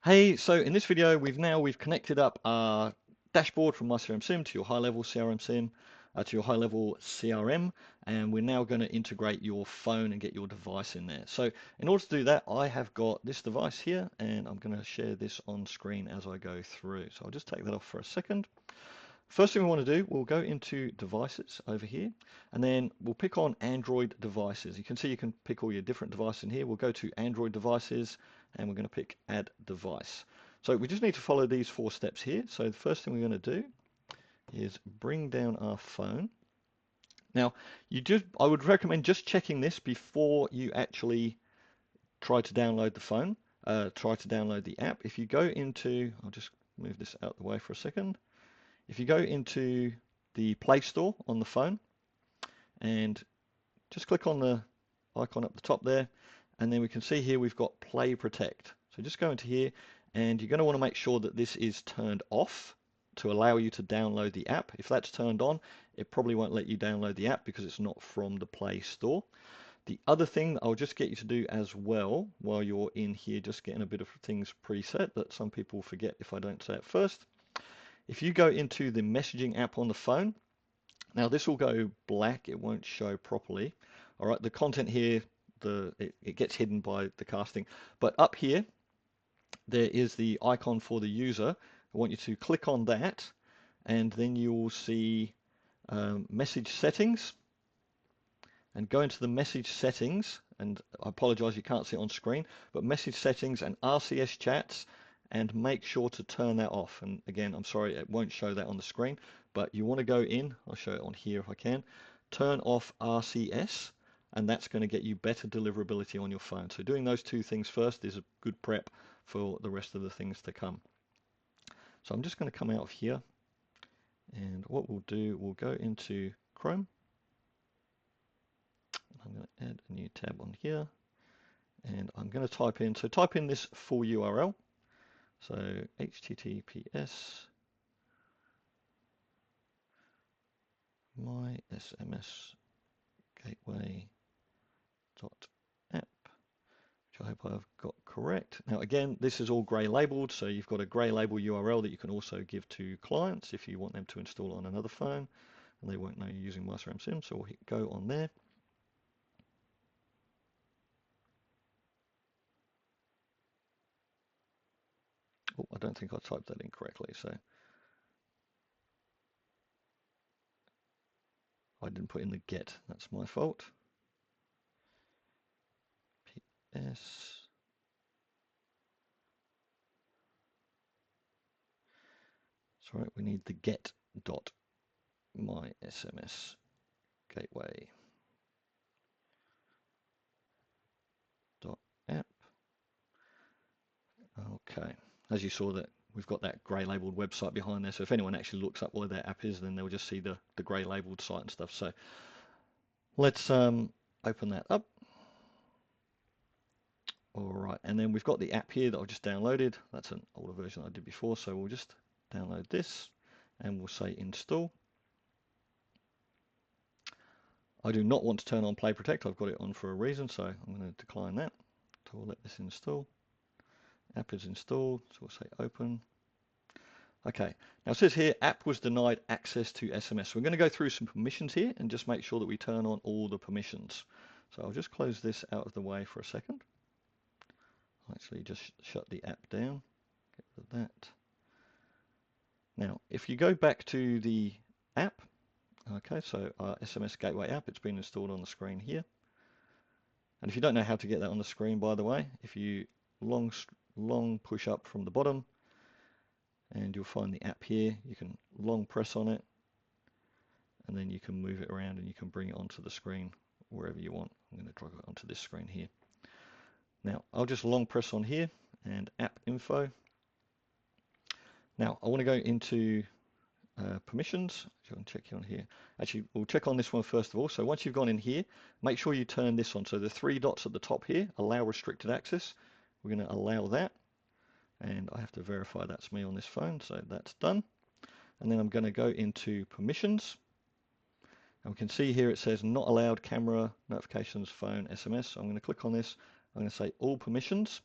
Hey, so in this video, we've connected up our dashboard from MyCRMSIM to your HighLevel CRM to your HighLevel CRM, and we're now going to integrate your phone and get your device in there. So in order to do that, I have got this device here, and I'm going to share this on screen as I go through. So I'll just take that off for a second. First thing we want to do, we'll go into devices over here, and then we'll pick on Android devices. You can see you can pick all your different devices in here. We'll go to Android devices, and we're going to pick Add Device. So we just need to follow these 4 steps here. So the first thing we're going to do is bring down our phone. Now, I would recommend just checking this before you actually try to download the phone, try to download the app. If you go into, I'll just move this out the way for a second. If you go into the Play Store on the phone and just click on the icon up the top there, and then we can see here we've got Play Protect. So just go into here, and you're going to want to make sure that this is turned off to allow you to download the app. If that's turned on, it probably won't let you download the app because it's not from the Play Store. The other thing that I'll just get you to do as well while you're in here, just getting a bit of things preset that some people forget if I don't say it first. If you go into the messaging app on the phone, now this will go black, it won't show properly. All right, the content here, it gets hidden by the casting. But up here, there is the icon for the user. I want you to click on that, and then you will see Message Settings, and go into the Message Settings, and I apologize you can't see it on screen, but Message Settings and RCS Chats, and make sure to turn that off. And again, I'm sorry, it won't show that on the screen, but you want to go in, I'll show it on here if I can, turn off RCS, and that's going to get you better deliverability on your phone. So doing those 2 things first is a good prep for the rest of the things to come. So I'm just going to come out of here, and what we'll do, we'll go into Chrome. I'm going to add a new tab on here, and I'm going to type in this full URL. So https MySMS gateway.app, which I hope I've got correct. Now again, this is all grey labeled, so you've got a grey label URL that you can also give to clients if you want them to install on another phone, and they won't know you're using MyCRMSIM, so we'll hit go on there. Oh, I don't think I typed that in correctly, so I didn't put in the get, that's my fault. PS. Sorry, we need the get dot my SMS gateway dot app. Okay, as you saw that we've got that grey labeled website behind there, so if anyone actually looks up what their app is, then they'll just see the grey labeled site and stuff. So let's open that up. All right, and then we've got the app here that I've just downloaded. That's an older version I did before, so we'll just download this and we'll say install. I do not want to turn on Play Protect. I've got it on for a reason, so I'm going to decline that. So we'll let this install. App is installed, so we'll say open. Okay, now it says here, app was denied access to SMS. We're going to go through some permissions here and just make sure that we turn on all the permissions. So I'll just close this out of the way for a second. I'll actually just shut the app down, get rid of that. Now, if you go back to the app, okay, so our SMS Gateway app, it's been installed on the screen here. And if you don't know how to get that on the screen, by the way, if you long push up from the bottom, and you'll find the app here, you can long press on it, and then you can move it around and you can bring it onto the screen wherever you want. I'm going to drag it onto this screen here. Now, I'll just long press on here and app info. Now, I want to go into permissions. So I'll check on here. Actually, we'll check on this one first of all. So once you've gone in here, make sure you turn this on. So the 3 dots at the top here, allow restricted access. We're going to allow that. And I have to verify that's me on this phone, so that's done. And then I'm going to go into permissions. And we can see here it says not allowed camera, notifications, phone, SMS. So I'm going to click on this. I'm going to say all permissions.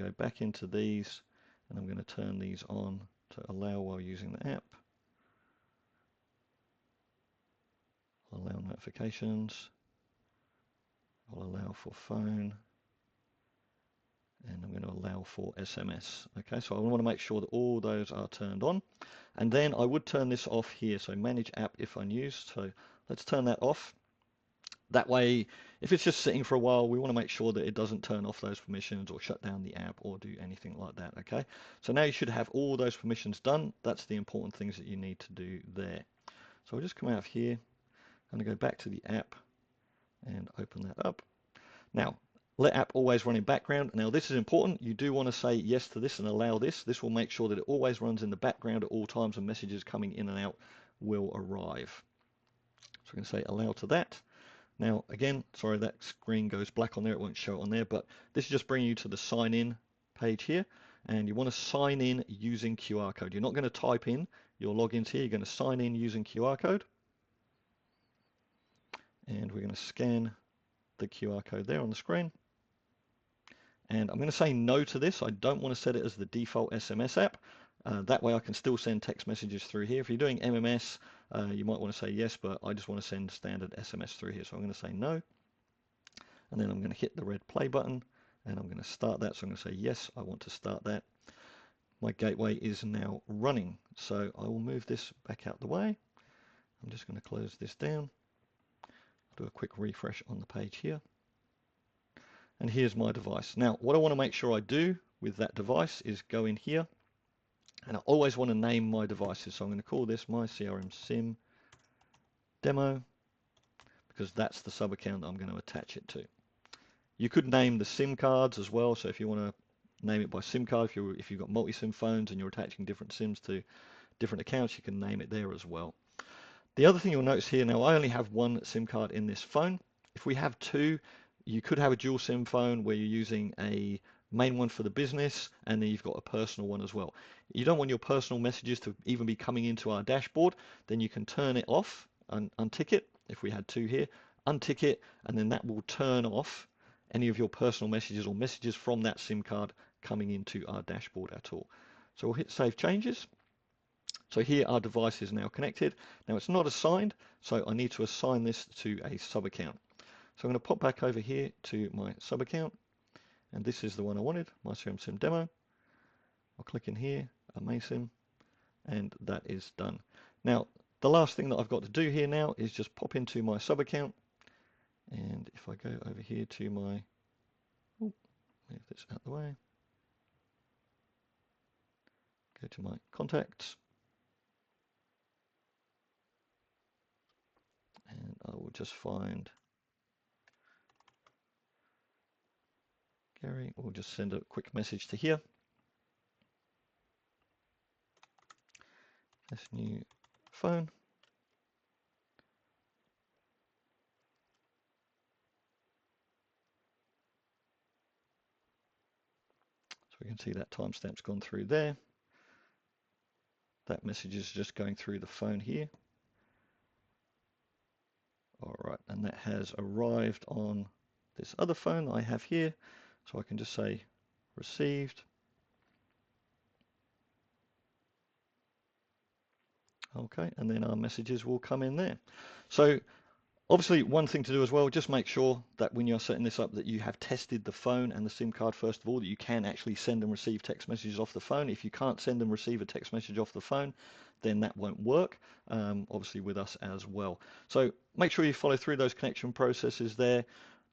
to go back into these, and I'm going to turn these on to allow while using the app. I'll allow notifications. I'll allow for phone. And I'm going to allow for SMS. Okay, so I want to make sure that all those are turned on. And then I would turn this off here. So manage app if unused. So let's turn that off. That way, if it's just sitting for a while, we want to make sure that it doesn't turn off those permissions or shut down the app or do anything like that. Okay, so now you should have all those permissions done. That's the important things that you need to do there. So I'll just come out of here. I'm going to go back to the app and open that up. Now, let app always run in background. Now, this is important. You do want to say yes to this and allow this. This will make sure that it always runs in the background at all times and messages coming in and out will arrive. So we're going to say allow to that. Now, again, sorry, that screen goes black on there. It won't show it on there, but this is just bringing you to the sign in page here. And you want to sign in using QR code. You're not going to type in your logins here. You're going to sign in using QR code. And we're going to scan the QR code there on the screen. And I'm going to say no to this. I don't want to set it as the default SMS app. That way I can still send text messages through here. If you're doing MMS, you might want to say yes, but I just want to send standard SMS through here. So I'm going to say no. And then I'm going to hit the red play button and I'm going to start that. So I'm going to say yes, I want to start that. My gateway is now running. So I will move this back out the way. I'm just going to close this down. I'll do a quick refresh on the page here. And here's my device. Now, what I want to make sure I do with that device is go in here, and I always want to name my devices. So I'm going to call this MyCRMSIM demo, because that's the sub account that I'm going to attach it to. You could name the SIM cards as well. So if you want to name it by SIM card, if you've got multi-SIM phones and you're attaching different SIMs to different accounts, you can name it there as well. The other thing you'll notice here, now I only have one SIM card in this phone. If we have two, you could have a dual SIM phone where you're using a main one for the business and then you've got a personal one as well. You don't want your personal messages to even be coming into our dashboard, then you can turn it off and untick it. If we had two here, untick it, and then that will turn off any of your personal messages or messages from that SIM card coming into our dashboard at all. So we'll hit Save Changes. So here our device is now connected. Now it's not assigned, so I need to assign this to a sub account. So I'm going to pop back over here to my sub account, and this is the one I wanted, MyCRMSIM demo. I'll click in here, MySIM, and that is done. Now the last thing that I've got to do here now is just pop into my sub account, and if I go over here to my, move this out the way, go to my contacts, and I will just find Gary. We'll just send a quick message to here. This new phone. So we can see that timestamp's gone through there. That message is just going through the phone here. All right, and that has arrived on this other phone that I have here. So I can just say received. Okay, and then our messages will come in there. So obviously, one thing to do as well, just make sure that when you're setting this up that you have tested the phone and the SIM card first of all, that you can actually send and receive text messages off the phone. If you can't send and receive a text message off the phone, then that won't work, obviously with us as well. So make sure you follow through those connection processes there.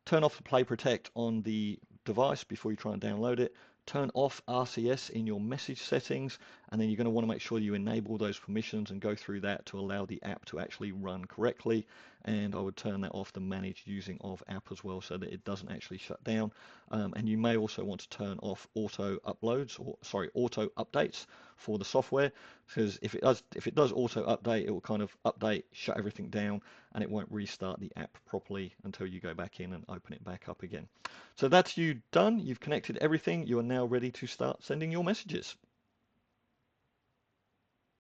Turn off the Play Protect on the device before you try and download it. Turn off RCS in your message settings, and then you're going to want to make sure you enable those permissions and go through that to allow the app to actually run correctly. And I would turn that off, the manage using of app as well, so that it doesn't actually shut down. And you may also want to turn off auto uploads, or sorry, auto updates for the software, because if it does auto update, it will kind of update, shut everything down, and it won't restart the app properly until you go back in and open it back up again. So that's you done. You've connected everything. You are now ready to start sending your messages.